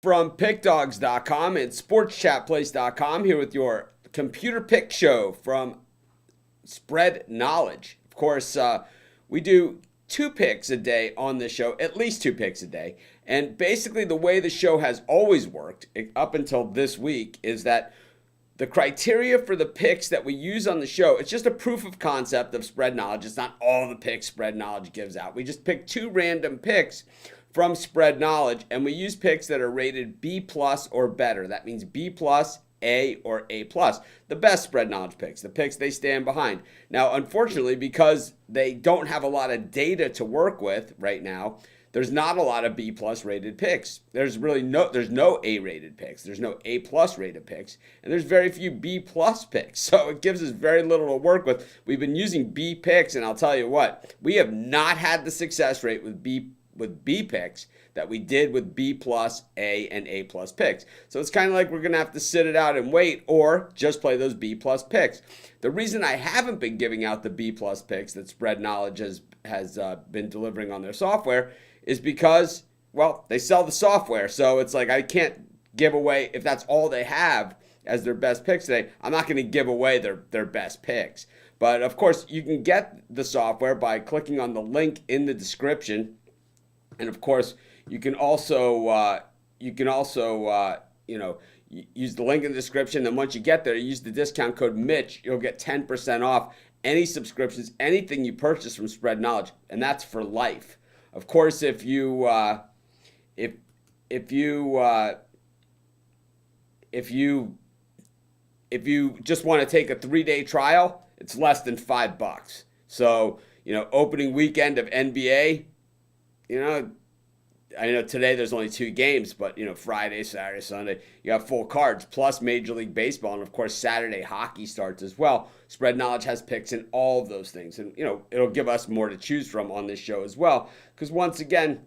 From pickdogs.com and sportschatplace.com, here with your computer pick show from Spread Knowledge. Of course, we do two picks a day on this show, at least two picks a day. And basically, the way the show has always worked up until this week is that the criteria for the picks that we use on the show, it's just a proof of concept of Spread Knowledge. It's not all the picks Spread Knowledge gives out. We just pick two random picks from Spread Knowledge, and we use picks that are rated B plus or better. That means B plus, A, or A plus. The best Spread Knowledge picks, the picks they stand behind. Now, unfortunately, because they don't have a lot of data to work with right now, there's not a lot of B plus rated picks. There's no A rated picks. There's no A plus rated picks, and there's very few B plus picks. So it gives us very little to work with. We've been using B picks, and I'll tell you what, we have not had the success rate with B picks that we did with B plus, A, and A plus picks. So it's kind of like we're going to have to sit it out and wait, or just play those B plus picks. The reason I haven't been giving out the B plus picks that Spread Knowledge has been delivering on their software is because, well, they sell the software. So it's like I can't give away, if that's all they have as their best picks today, I'm not going to give away their best picks. But of course, you can get the software by clicking on the link in the description. And of course, you can also use the link in the description. And once you get there, use the discount code Mitch. You'll get 10% off any subscriptions, anything you purchase from Spread Knowledge, and that's for life. Of course, if you just want to take a 3-day trial, it's less than $5. So opening weekend of NBA. I know today there's only 2 games, but Friday, Saturday, Sunday, you have full cards, plus Major League Baseball, and of course Saturday hockey starts as well. Spread Knowledge has picks in all of those things, and it'll give us more to choose from on this show as well, because once again,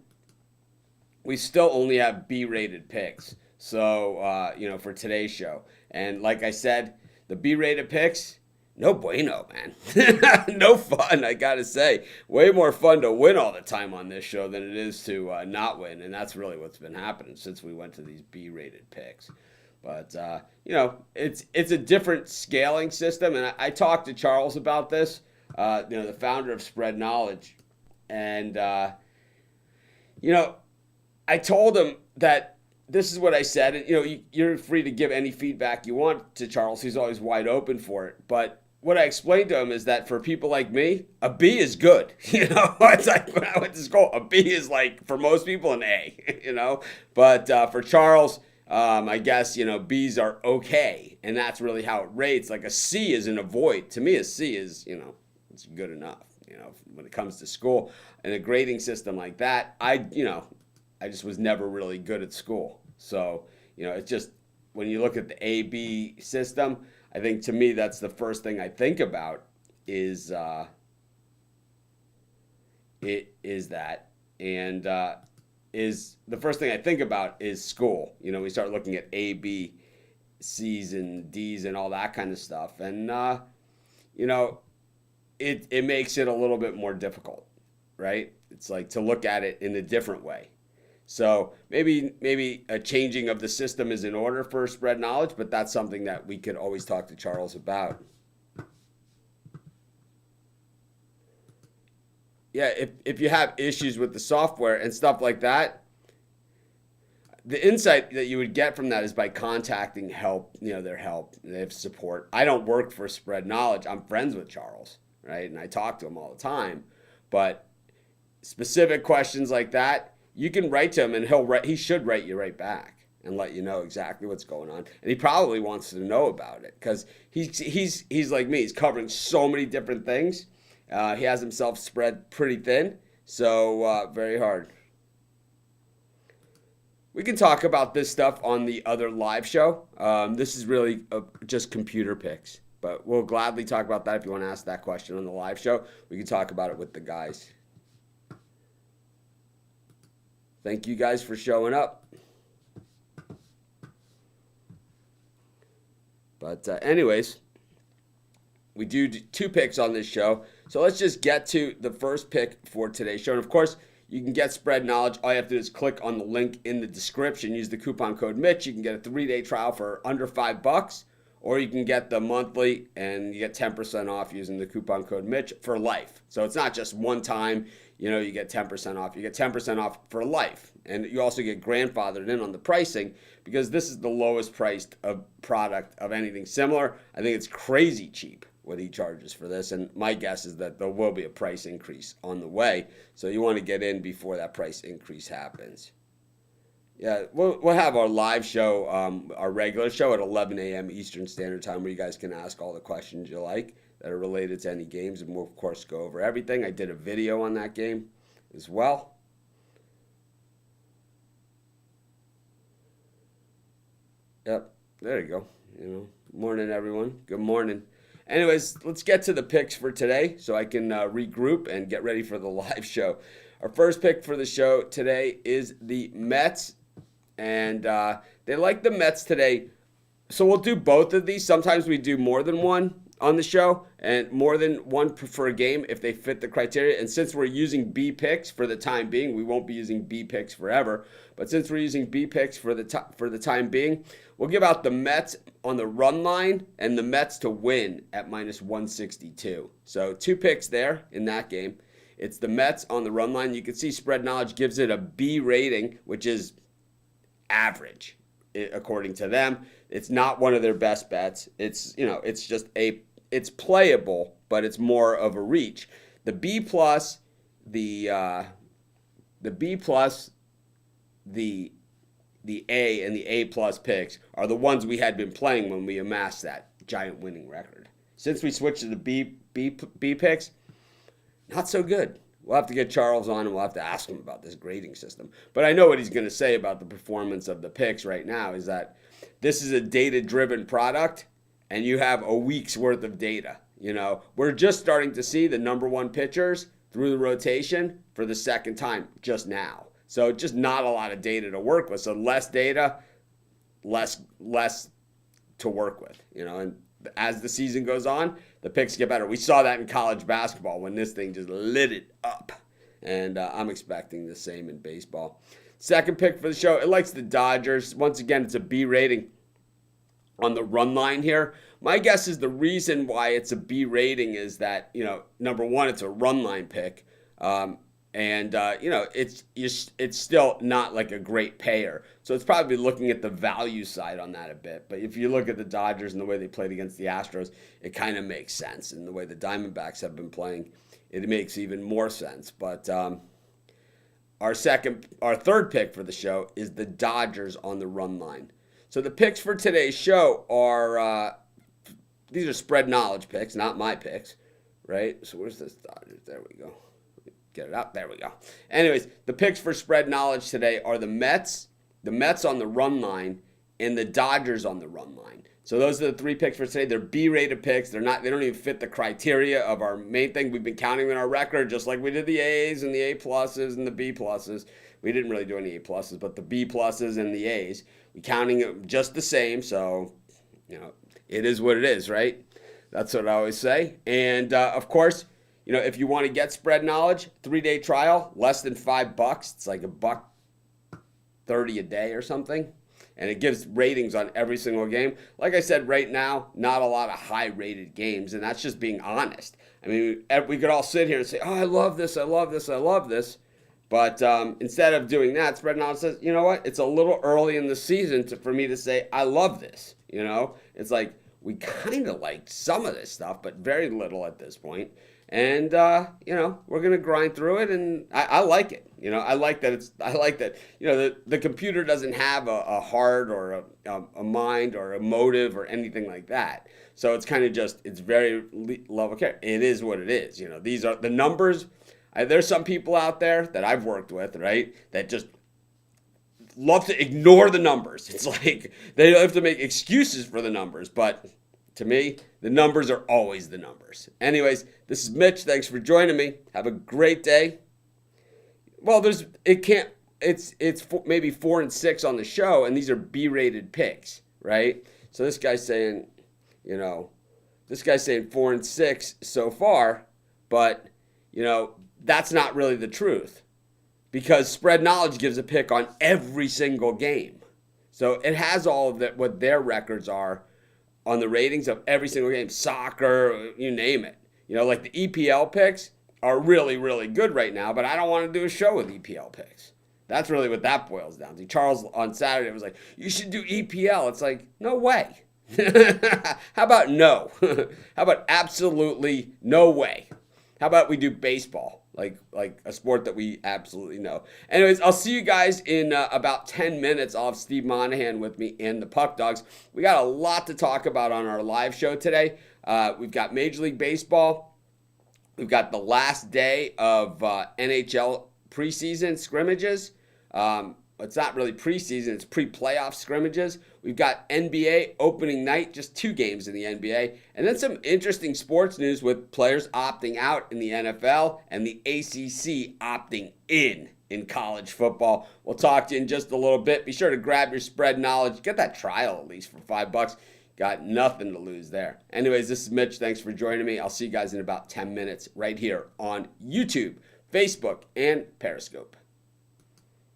we still only have B-rated picks. So for today's show, and like I said, the B-rated picks, no bueno, man. No fun, I gotta say. Way more fun to win all the time on this show than it is to not win, and that's really what's been happening since we went to these B-rated picks. But it's a different scaling system, and I talked to Charles about this, the founder of Spread Knowledge, and I told him that this is what I said, and you're free to give any feedback you want to Charles. He's always wide open for it, but what I explained to him is that for people like me, a B is good. It's like when I went to school, a B is like for most people an A. But for Charles, I guess B's are okay, and that's really how it rates. Like a C is an avoid. To me, a C is it's good enough. When it comes to school and a grading system like that, I just was never really good at school. So it's just when you look at the A/B system, I think to me that's the first thing I think about is that, and is the first thing I think about is school. We start looking at A, B, C's, and D's, and all that kind of stuff, and it makes it a little bit more difficult, right? It's like to look at it in a different way. So maybe a changing of the system is in order for Spread Knowledge, but that's something that we could always talk to Charles about. Yeah, if you have issues with the software and stuff like that, the insight that you would get from that is by contacting help, their help. They have support. I don't work for Spread Knowledge. I'm friends with Charles, right? And I talk to him all the time. But specific questions like that, you can write to him, and he should write you right back and let you know exactly what's going on. And he probably wants to know about it because he's like me. He's covering so many different things. He has himself spread pretty thin, so very hard. We can talk about this stuff on the other live show. This is really just computer picks, but we'll gladly talk about that if you want to ask that question on the live show. We can talk about it with the guys. Thank you guys for showing up. But anyways, we do 2 picks on this show. So let's just get to the first pick for today's show. And of course, you can get Spread Knowledge. All you have to do is click on the link in the description. Use the coupon code Mitch. You can get a 3-day trial for under $5, or you can get the monthly and you get 10% off using the coupon code Mitch for life. So it's not just one time, you get 10% off. You get 10% off for life. And you also get grandfathered in on the pricing because this is the lowest priced product of anything similar. I think it's crazy cheap what he charges for this, and my guess is that there will be a price increase on the way, so you want to get in before that price increase happens. Yeah, we'll have our live show, our regular show at 11 a.m. Eastern Standard Time, where you guys can ask all the questions you like that are related to any games, and we'll, of course, go over everything. I did a video on that game as well. Yep, there you go. Morning, everyone. Good morning. Anyways, let's get to the picks for today so I can regroup and get ready for the live show. Our first pick for the show today is the Mets, and they like the Mets today. So we'll do both of these. Sometimes we do more than one on the show and more than one for a game if they fit the criteria. And since we're using B picks for the time being, we won't be using B picks forever. But since we're using B picks for the time being, we'll give out the Mets on the run line and the Mets to win at -162. So 2 picks there in that game. It's the Mets on the run line. You can see Spread Knowledge gives it a B rating, which is average according to them. It's not one of their best bets. It's just it's playable, but it's more of a reach. The B plus, the A and the A plus picks are the ones we had been playing when we amassed that giant winning record. Since we switched to the B picks, not so good. We'll have to get Charles on and we'll have to ask him about this grading system. But I know what he's going to say about the performance of the picks right now is that this is a data-driven product and you have a week's worth of data. We're just starting to see the number one pitchers through the rotation for the second time just now. So just not a lot of data to work with. So less data, less to work with, and as the season goes on, the picks get better. We saw that in college basketball when this thing just lit it up. And I'm expecting the same in baseball. Second pick for the show, it likes the Dodgers. Once again, it's a B rating on the run line here. My guess is the reason why it's a B rating is that, number one, it's a run line pick. It's still not like a great payer. So it's probably looking at the value side on that a bit. But if you look at the Dodgers and the way they played against the Astros, it kind of makes sense. And the way the Diamondbacks have been playing, it makes even more sense. But our third pick for the show is the Dodgers on the run line. So the picks for today's show are, these are Spread Knowledge picks, not my picks, right? So where's this Dodgers? There we go. Get it up. There we go. Anyways, the picks for Spread Knowledge today are the Mets on the run line, and the Dodgers on the run line. So those are the 3 picks for today. They're B-rated picks. They don't even fit the criteria of our main thing. We've been counting in our record, just like we did the A's and the A pluses and the B pluses. We didn't really do any A pluses, but the B pluses and the A's, we counting it just the same. So, it is what it is, right? That's what I always say. And of course, if you want to get Spread Knowledge, 3-day trial, less than $5. It's like $1.30 a day or something. And it gives ratings on every single game. Like I said, right now, not a lot of high-rated games, and that's just being honest. I mean, we could all sit here and say, oh, I love this, I love this, I love this. But instead of doing that, Spread Knowledge says, you know what? It's a little early in the season for me to say, I love this. It's like we kind of like some of this stuff, but very little at this point. And, we're going to grind through it, and I like it. I like that the computer doesn't have a heart or a mind or a motive or anything like that. So it's kind of it's very level care. It is what it is. These are the numbers. There's some people out there that I've worked with, right, that just love to ignore the numbers. It's like they have to make excuses for the numbers, but to me, the numbers are always the numbers. Anyways, this is Mitch. Thanks for joining me. Have a great day. Well, it's maybe 4 and 6 on the show, and these are B-rated picks, right? So this guy's saying 4 and 6 so far, but that's not really the truth. because Spread Knowledge gives a pick on every single game. So it has all of that, what their records are on the ratings of every single game, soccer, you name it. Like the EPL picks are really, really good right now, but I don't want to do a show with EPL picks. That's really what that boils down to. Charles on Saturday was like, you should do EPL. It's like, no way. How about no? How about absolutely no way? How about we do baseball, like a sport that we absolutely know? Anyways, I'll see you guys in about 10 minutes. I'll have Steve Monahan with me and the Puck Dogs. We got a lot to talk about on our live show today. We've got Major League Baseball. We've got the last day of NHL preseason scrimmages. It's not really preseason, it's pre-playoff scrimmages. We've got NBA opening night, just 2 games in the NBA. And then some interesting sports news with players opting out in the NFL and the ACC opting in college football. We'll talk to you in just a little bit. Be sure to grab your Spread Knowledge. Get that trial at least for $5. Got nothing to lose there. Anyways, this is Mitch. Thanks for joining me. I'll see you guys in about 10 minutes right here on YouTube, Facebook, and Periscope.